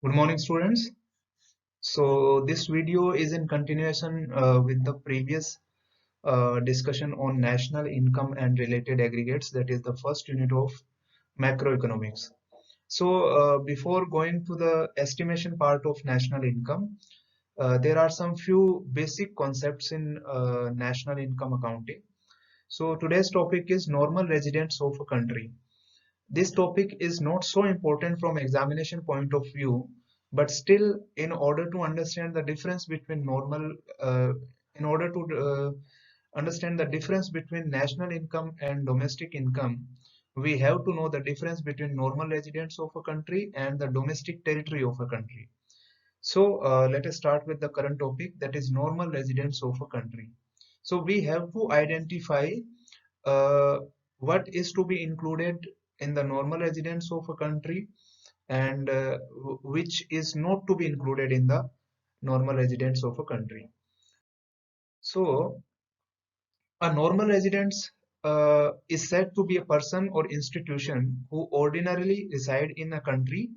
Good morning, students. So this video is in continuation with the previous discussion on national income and related aggregates. That is the first unit of macroeconomics. So before going to the estimation part of national income, there are some few basic concepts in national income accounting. So today's topic is normal residents of a country. This topic is not so important from examination point of view, but still, in order to understand the difference between in order to understand the difference between national income and domestic income, we have to know the difference between normal residents of a country and the domestic territory of a country. So let us start with the current topic, that is normal residents of a country. So we have to identify uh, what is to be included in the normal residence of a country and which is not to be included in the normal residence of a country. So a normal residence is said to be a person or institution who ordinarily reside in a country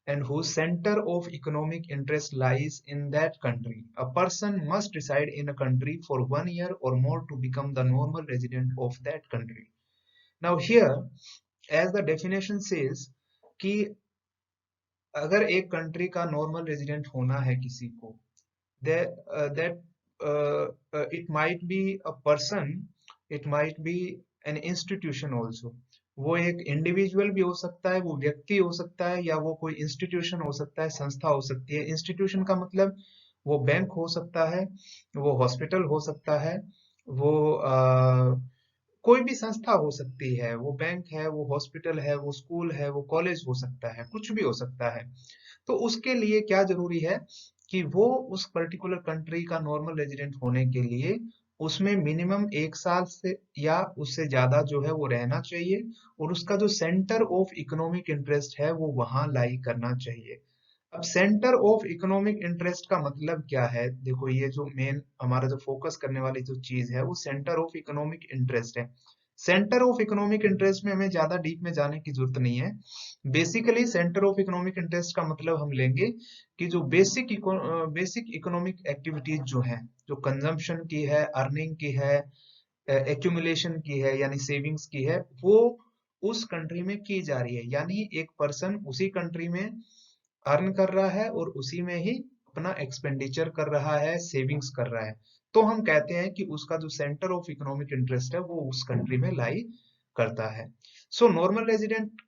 and whose center of economic interest lies in that country. A person must reside in a country for 1 year or more to become the normal resident of that country. Now here, as the definition says कि अगर एक country का normal resident होना है किसी को, that it might be a person, it might be an institution also. वो एक इंडिविजुअल भी हो सकता है, वो व्यक्ति हो सकता है, या वो कोई इंस्टीट्यूशन हो सकता है, संस्था हो सकती है। इंस्टीट्यूशन का मतलब वो बैंक हो सकता है, वो हॉस्पिटल हो सकता है, वो कोई भी संस्था हो सकती है, वो बैंक है, वो हॉस्पिटल है, वो स्कूल है, वो कॉलेज हो सकता है, कुछ भी हो सकता है। तो उसके लिए क्या जरूरी है कि वो उस पर्टिकुलर कंट्री का नॉर्मल रेजिडेंट होने के लिए उसमें मिनिमम 1 साल से या उससे ज्यादा जो है वो रहना चाहिए, और उसका जो सेंटर ऑफ इकोनॉमिक इंटरेस्ट है वो वहां लाई करना चाहिए। अब सेंटर ऑफ इकोनॉमिक इंटरेस्ट का मतलब क्या है? देखो, ये जो मेन हमारा जो फोकस करने वाली जो चीज है वो सेंटर ऑफ इकोनॉमिक इंटरेस्ट है। सेंटर ऑफ इकोनॉमिक इंटरेस्ट में हमें ज्यादा डीप में जाने की जरूरत नहीं है। Basically centre of economic interest का मतलब हम लेंगे कि जो बेसिक इकोनॉमिक एक्टिविटीज जो है, जो कंजम्पशन की है, अर्निंग की है, एक्यूमुलेशन की है यानी सेविंग्स की है, वो उस कंट्री में की जा रही है। यानी एक पर्सन उसी कंट्री में अर्न कर रहा है और उसी में ही अपना एक्सपेंडिचर कर रहा है, सेविंग्स कर रहा है। तो हम कहते हैं कि उसका जो सेंटर ऑफ इकोनॉमिक इंटरेस्ट है वो उस कंट्री में लाई करता है। सो नॉर्मल रेजिडेंट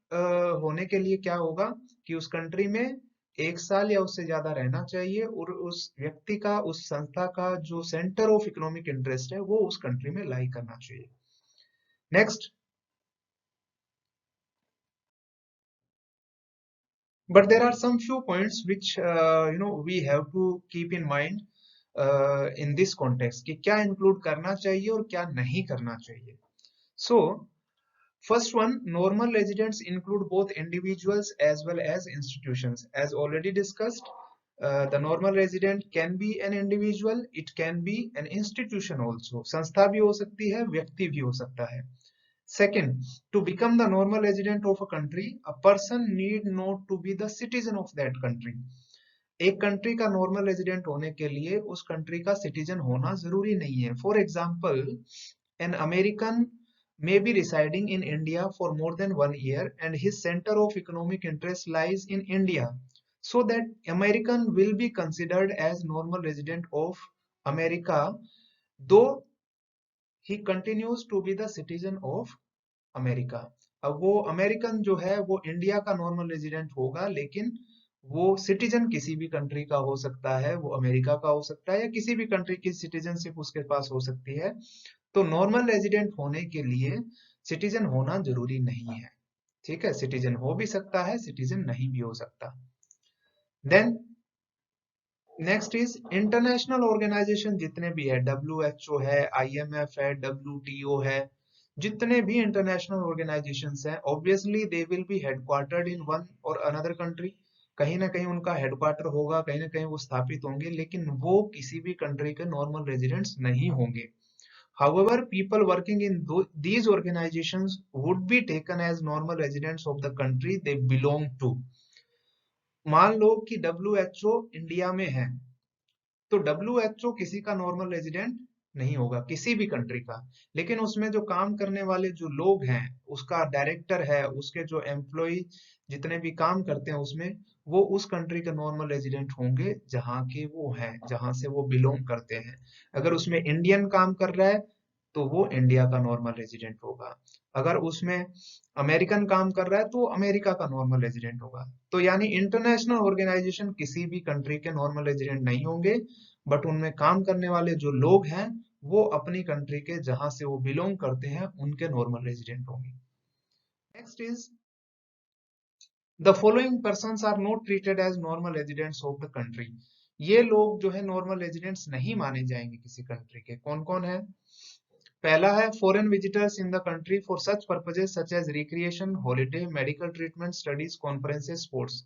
होने के लिए क्या होगा कि उस कंट्री में 1 साल या उससे ज्यादा रहना चाहिए, और उस व्यक्ति का, उस संस्था का जो सेंटर ऑफ इकोनॉमिक इंटरेस्ट है वो उस कंट्री में लाई करना चाहिए। Next, but there are some few points which we have to keep in mind in this context कि क्या include करना चाहिए और क्या नहीं करना चाहिए। So first one, normal residents include both individuals as well as institutions. As already discussed, the normal resident can be an individual, it can be an institution also. संस्था भी हो सकती है, व्यक्ति भी हो सकता है। Second, to become the normal resident of a country, a person need not to be the citizen of that country. एक कंट्री का नॉर्मल रेजिडेंट होने के लिए उस कंट्री का सिटीजन होना जरूरी नहीं है। For example, an American may be residing in India for more than 1 year and his center of economic interest lies in India. So that American will be considered as normal resident of America, though he continues to be the citizen of America. अब वो American जो है वो India का normal resident होगा, लेकिन वो citizen किसी भी कंट्री का हो सकता है, वो अमेरिका का हो सकता है, या किसी भी कंट्री की सिटीजनशिप उसके पास हो सकती है। तो नॉर्मल रेजिडेंट होने के लिए सिटीजन होना जरूरी नहीं है। ठीक है, सिटीजन हो भी सकता है, सिटीजन नहीं भी हो सकता। Then next is international organisation जितने भी है, WHO है, IMF है, WTO है, जितने भी इंटरनेशनल ऑर्गेनाइजेशंस हैं, obviously they will be headquartered in one और अनदर कंट्री। कहीं ना कहीं उनका हेडक्वार्टर होगा, कहीं ना कहीं वो स्थापित होंगे, लेकिन वो किसी भी कंट्री के नॉर्मल रेजिडेंट्स नहीं होंगे। However, people working in these organizations would be taken as normal residents of the country they belong to. मान लो कि WHO इंडिया में है, तो WHO किसी का नॉर्मल रेजिडेंट नहीं होगा, किसी भी कंट्री का, लेकिन उसमें जो काम करने वाले जो लोग हैं, उसका डायरेक्टर है, उसके जो एम्प्लॉय जितने भी काम करते हैं उसमें, वो उस कंट्री के नॉर्मल रेजिडेंट होंगे जहाँ के वो हैं, जहाँ से वो बिलोंग करते हैं। अगर उसमें इंडियन काम कर रहा है तो वो इंडिया का नॉर्मल रेजिडेंट होगा, अगर उसमें अमेरिकन काम कर रहा है तो अमेरिका का नॉर्मल रेजिडेंट होगा। तो यानी इंटरनेशनल ऑर्गेनाइजेशन किसी भी कंट्री के नॉर्मल रेजिडेंट नहीं होंगे, बट उनमें काम करने वाले जो लोग हैं वो अपनी कंट्री के जहां से वो बिलोंग करते हैं उनके नॉर्मल रेजिडेंट होंगे। Next is the following persons are not treated as normal residents of the country. ये लोग जो है नॉर्मल रेजिडेंट्स नहीं माने जाएंगे किसी कंट्री के। कौन कौन है? पहला है foreign visitors in the country for such purposes such as recreation, holiday, medical treatment, studies, conferences, sports.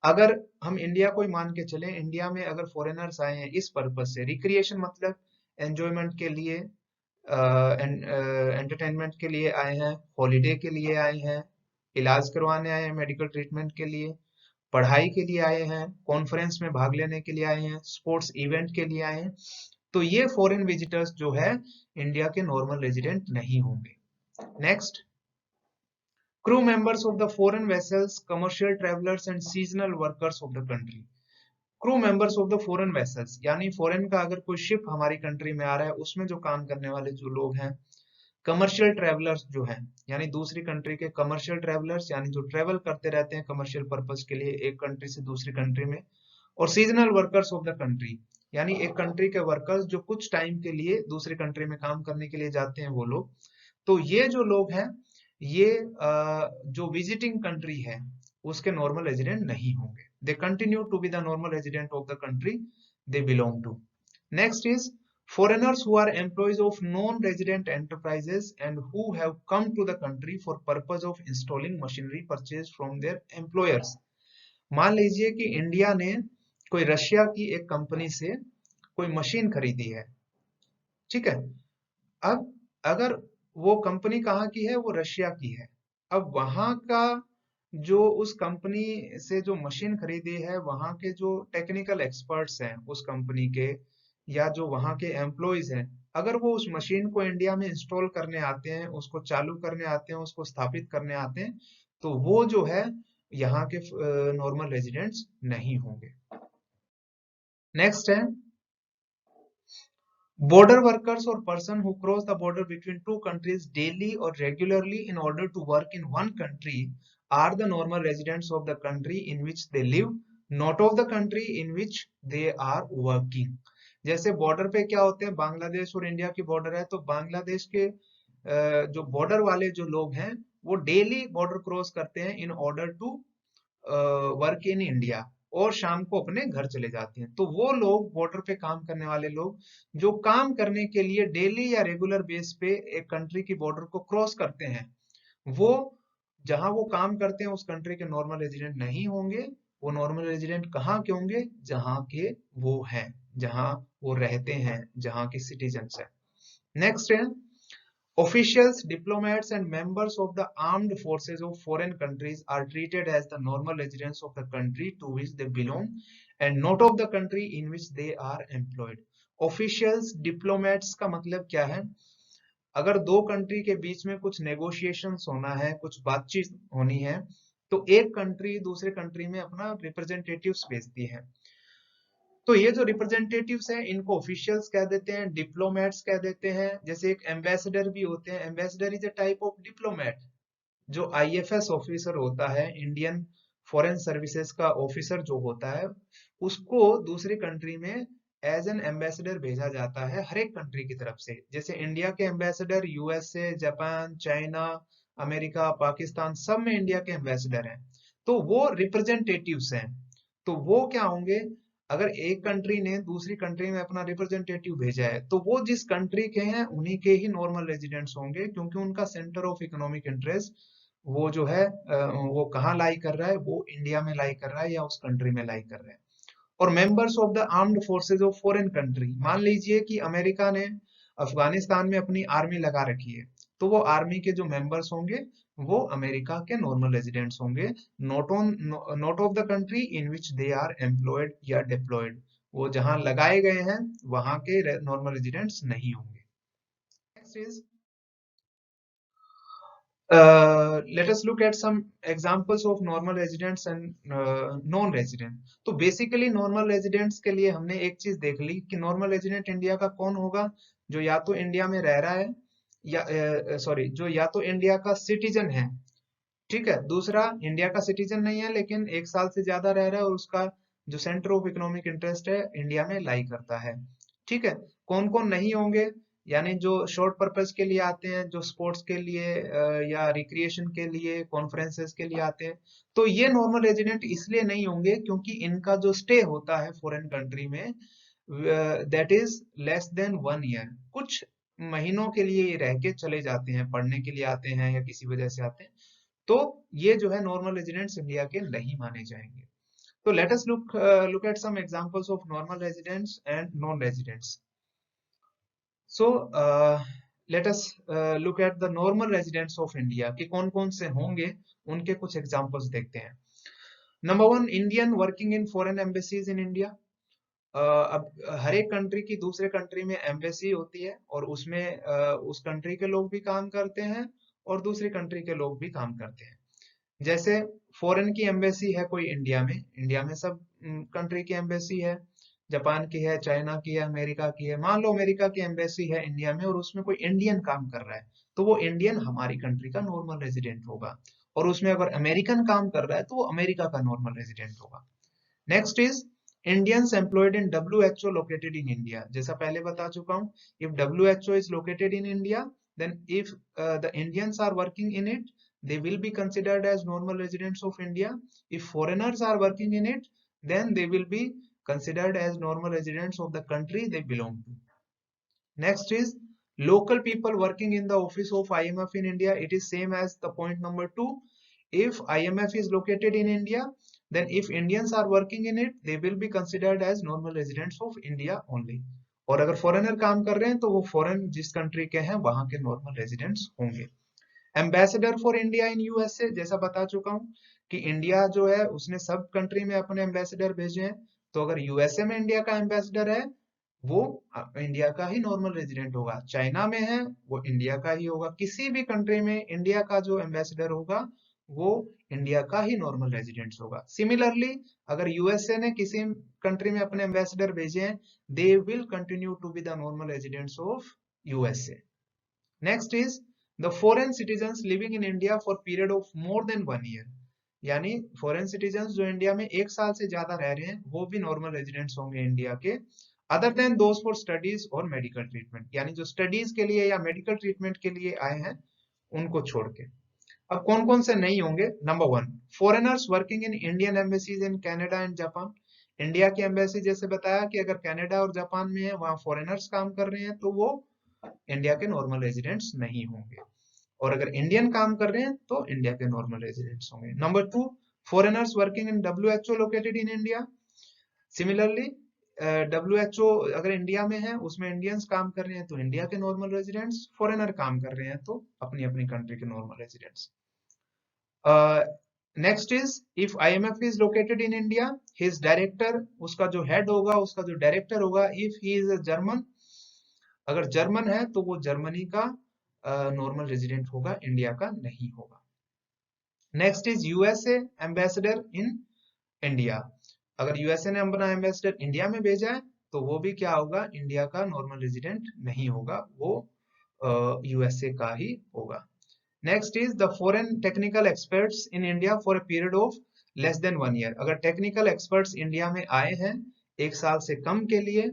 अगर हम इंडिया को ही मान के चले, इंडिया में अगर फॉरेनर्स आए हैं इस पर्पज से, रिक्रिएशन मतलब एंजॉयमेंट के लिए, एंटरटेनमेंट के लिए आए हैं, हॉलीडे के लिए आए हैं, इलाज करवाने आए हैं, मेडिकल ट्रीटमेंट के लिए, पढ़ाई के लिए आए हैं, कॉन्फ्रेंस में भाग लेने के लिए आए हैं, स्पोर्ट्स इवेंट के लिए आए हैं, तो ये फॉरेन विजिटर्स जो है इंडिया के नॉर्मल रेजिडेंट नहीं होंगे। Next, crew members of the foreign vessels, commercial travelers and seasonal workers of the country। Crew members of the foreign vessels यानी फॉरेन का अगर कोई शिप हमारी कंट्री में आ रहा है उसमें जो काम करने वाले जो लोग हैं, कमर्शियल ट्रेवलर्स जो हैं यानी दूसरी कंट्री के कमर्शियल ट्रेवलर्स यानी जो ट्रेवल करते रहते हैं कमर्शियल पर्पस के लिए एक कंट्री से दूसरी कंट्री में, और seasonal workers of the country यानी एक कंट्री के वर्कर्स जो कुछ टाइम के लिए दूसरी कंट्री में काम करने के लिए जाते हैं वो लोग। तो ये जो लोग हैं ये जो विजिटिंग कंट्री है उसके नॉर्मल रेजिडेंट नहीं होंगे। They continue to be the normal resident of the country they belong to. Next is foreigners who are employees of non-resident enterprises and who have come to the country for purpose of installing machinery purchased from their employers। मान लीजिए कि India ने कोई Russia की एक company से कोई machine खरीदी है, ठीक है। अब अगर वो कंपनी कहाँ की है, वो रशिया की है। अब वहां का जो उस कंपनी से जो मशीन खरीदी है वहां के जो टेक्निकल एक्सपर्ट्स हैं उस कंपनी के या जो वहां के एम्प्लॉयज हैं, अगर वो उस मशीन को इंडिया में इंस्टॉल करने आते हैं, उसको चालू करने आते हैं, उसको स्थापित करने आते हैं, तो वो जो है यहाँ के नॉर्मल रेजिडेंट्स नहीं होंगे। नेक्स्ट है border workers or person who cross the border between two countries daily or regularly in order to work in one country are the normal residents of the country in which they live, not of the country in which they are working। जैसे border पे क्या होते हैं, बांग्लादेश और India की border है, तो बांग्लादेश के जो बॉर्डर वाले जो लोग हैं वो डेली बॉर्डर क्रॉस करते हैं in order to work in India, और शाम को अपने घर चले जाते हैं। तो वो लोग बॉर्डर पे काम करने वाले लोग जो काम करने के लिए डेली या रेगुलर बेस पे एक कंट्री की बॉर्डर को क्रॉस करते हैं, वो जहां वो काम करते हैं उस कंट्री के नॉर्मल रेजिडेंट नहीं होंगे। वो नॉर्मल रेजिडेंट कहाँ के होंगे? जहां के वो हैं, जहां वो रहते हैं, जहां के सिटीजन्स हैं। नेक्स्ट है officials, diplomats and members of the armed forces of foreign countries are treated as the normal residents of the country to which they belong and not of the country in which they are employed। officials, diplomats का मतलब क्या है? अगर दो country के बीच में कुछ negotiations होना है, कुछ बातचीत होनी है, तो एक कंट्री दूसरे कंट्री में अपना रिप्रेजेंटेटिव्स भेजती है। तो ये जो रिप्रेजेंटेटिव्स हैं इनको ऑफिशियल्स कह देते हैं, डिप्लोमेट्स कह देते हैं। जैसे एक एम्बेसडर भी होते हैं, ambassador is a type of diplomat. जो आईएफएस ऑफिसर होता है, इंडियन फॉरेन सर्विसेज का ऑफिसर जो होता है, उसको दूसरी कंट्री में एज एन एम्बेसडर भेजा जाता है हर एक कंट्री की तरफ से। जैसे इंडिया के ambassador USA, Japan, China, America, Pakistan, सब में इंडिया के एम्बेसडर हैं। तो वो रिप्रेजेंटेटिव्स हैं। तो वो क्या होंगे? अगर एक कंट्री ने दूसरी कंट्री में अपना रिप्रेजेंटेटिव भेजा है तो वो जिस कंट्री के हैं उन्हीं के ही नॉर्मल रेजिडेंट्स होंगे, क्योंकि उनका सेंटर ऑफ इकोनॉमिक इंटरेस्ट वो जो है वो कहाँ लाई कर रहा है, वो इंडिया में लाई कर रहा है या उस कंट्री में लाई कर रहा है। और members of the armed forces of foreign country, मान लीजिए कि अमेरिका ने अफगानिस्तान में अपनी आर्मी लगा रखी है, तो वो आर्मी के जो मेंबर्स होंगे वो अमेरिका के नॉर्मल रेजिडेंट्स होंगे, not of the country in which they are employed या डिप्लॉयड। वो जहां लगाए गए हैं वहां के नॉर्मल रेजिडेंट्स नहीं होंगे। Next is let us look at some examples of normal residents and non-resident। तो बेसिकली नॉर्मल रेजिडेंट्स के लिए हमने एक चीज देख ली कि नॉर्मल रेजिडेंट इंडिया का कौन होगा, जो या तो इंडिया में रह रहा है या सॉरी जो या तो इंडिया का सिटीजन है, ठीक है, दूसरा इंडिया का सिटीजन नहीं है लेकिन 1 साल से ज्यादा रह रहा है और उसका जो सेंटर ऑफ इकोनॉमिक इंटरेस्ट है इंडिया में लाई करता है, ठीक है। कौन कौन नहीं होंगे, यानी जो शॉर्ट पर्पस के लिए आते हैं, जो स्पोर्ट्स के लिए या रिक्रिएशन के लिए, कॉन्फ्रेंसेस के लिए आते हैं, तो ये नॉर्मल रेजिडेंट इसलिए नहीं होंगे क्योंकि इनका जो स्टे होता है फॉरेन कंट्री में that is less than 1 year, कुछ महीनों के लिए ये रह के चले जाते हैं, पढ़ने के लिए आते हैं या किसी वजह से आते हैं, तो ये जो है नॉर्मल रेजिडेंट्स इंडिया के नहीं माने जाएंगे। तो let us look at some examples of normal residents and non residents. So let us look at the normal residents of India कि कौन कौन से होंगे, उनके कुछ एग्जांपल्स देखते हैं। Number 1, Indian working in foreign embassies in India. अब हर एक कंट्री की दूसरे कंट्री में एम्बेसी होती है और उसमें उस कंट्री के लोग भी काम करते हैं और दूसरी कंट्री के लोग भी काम करते हैं। जैसे फॉरेन की एम्बेसी है कोई इंडिया में, इंडिया में सब कंट्री की एम्बेसी है, जापान की है, चाइना की है, अमेरिका की है। मान लो अमेरिका की एम्बेसी है इंडिया में और उसमें कोई इंडियन काम कर रहा है, तो वो इंडियन हमारी कंट्री का नॉर्मल रेजिडेंट होगा, और उसमें अगर अमेरिकन काम कर रहा है तो वो अमेरिका का नॉर्मल रेजिडेंट होगा। Next is Indians employed in WHO located in India. जैसा पहले बता चुका हूँ, if WHO is located in India, then if the Indians are working in it, they will be considered as normal residents of India. If foreigners are working in it, then they will be considered as normal residents of the country they belong to. Next is local people working in the office of IMF in India. It is same as the point number 2. If IMF is located in India, then if Indians are working in it, they will be considered as normal residents of India only. और अगर foreigner काम कर रहे हैं तो वो foreign जिस country के हैं वहां के नॉर्मल रेजिडेंट्स होंगे। Ambassador for India in USA, जैसा बता चुका हूं कि इंडिया जो है उसने सब कंट्री में अपने एम्बेसडर भेजे हैं, तो अगर यूएसए में इंडिया का एम्बेसडर है वो इंडिया का ही नॉर्मल रेजिडेंट होगा। चाइना में है वो इंडिया का ही होगा। किसी भी कंट्री में इंडिया का जो एम्बेसडर होगा वो इंडिया का ही नॉर्मल रेजिडेंट होगा। सिमिलरली अगर यूएसए ने किसी कंट्री में अपने एम्बेसडर भेजे हैं, they will continue to be the normal residents of USA. Next is the foreign citizens living in India for period of more than 1 year, यानी फॉरेन सिटीजन्स जो इंडिया में 1 साल से ज्यादा रह रहे हैं वो भी नॉर्मल रेजिडेंट्स होंगे इंडिया के, other than those for studies और मेडिकल ट्रीटमेंट, यानी जो स्टडीज के लिए या मेडिकल ट्रीटमेंट के लिए आए हैं उनको छोड़ के। अब कौन कौन से नहीं होंगे? Number 1, foreigners working in Indian embassies in Canada and Japan. India की एम्बेसी जैसे बताया कि अगर कनाडा और जापान में है वहां फॉरेनर्स काम कर रहे हैं तो वो इंडिया के नॉर्मल रेजिडेंट्स नहीं होंगे, और अगर इंडियन काम कर रहे हैं तो इंडिया के नॉर्मल रेजिडेंट्स होंगे। Number 2, foreigners working in WHO located in India. Similarly WHO अगर इंडिया में है उसमें इंडियंस काम कर रहे हैं तो इंडिया के नॉर्मल रेजिडेंट्स, फॉरेनर काम कर रहे हैं तो अपनी अपनी कंट्री के normal residents. Next is if IMF is located in India, his director, उसका जो हेड होगा, उसका जो डायरेक्टर होगा, if he is a German, अगर जर्मन है तो वो जर्मनी का नॉर्मल रेजिडेंट होगा, इंडिया का नहीं होगा। Next is USA ambassador in India, अगर यूएसए ने अपना एम्बेसडर इंडिया में भेजा है तो वो भी क्या होगा, इंडिया का नॉर्मल रेजिडेंट नहीं होगा, वो यूएसए का ही होगा। Next is the foreign technical experts in India for a period of less than 1 year, अगर टेक्निकल एक्सपर्ट्स इंडिया में आए हैं 1 साल से कम के लिए,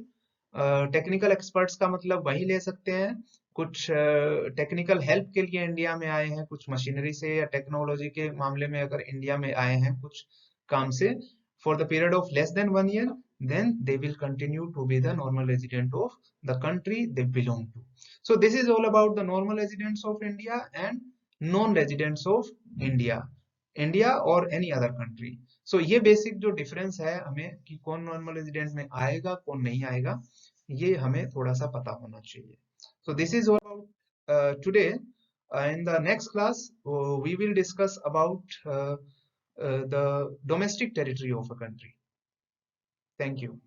टेक्निकल एक्सपर्ट्स का मतलब वही ले सकते हैं कुछ टेक्निकल हेल्प के लिए इंडिया में आए हैं, कुछ मशीनरी से या टेक्नोलॉजी के मामले में अगर इंडिया में आए हैं कुछ काम से, for the period of less than 1 year, then they will continue to be the normal resident of the country they belong to. So this is all about the normal residents of India and non-residents of India, India or any other country. So ये basic जो difference है हमें कि कौन normal resident में आएगा कौन नहीं आएगा, ये हमें थोड़ा सा पता होना चाहिए। So this is all about today. In the next class, we will discuss about the domestic territory of a country. Thank you.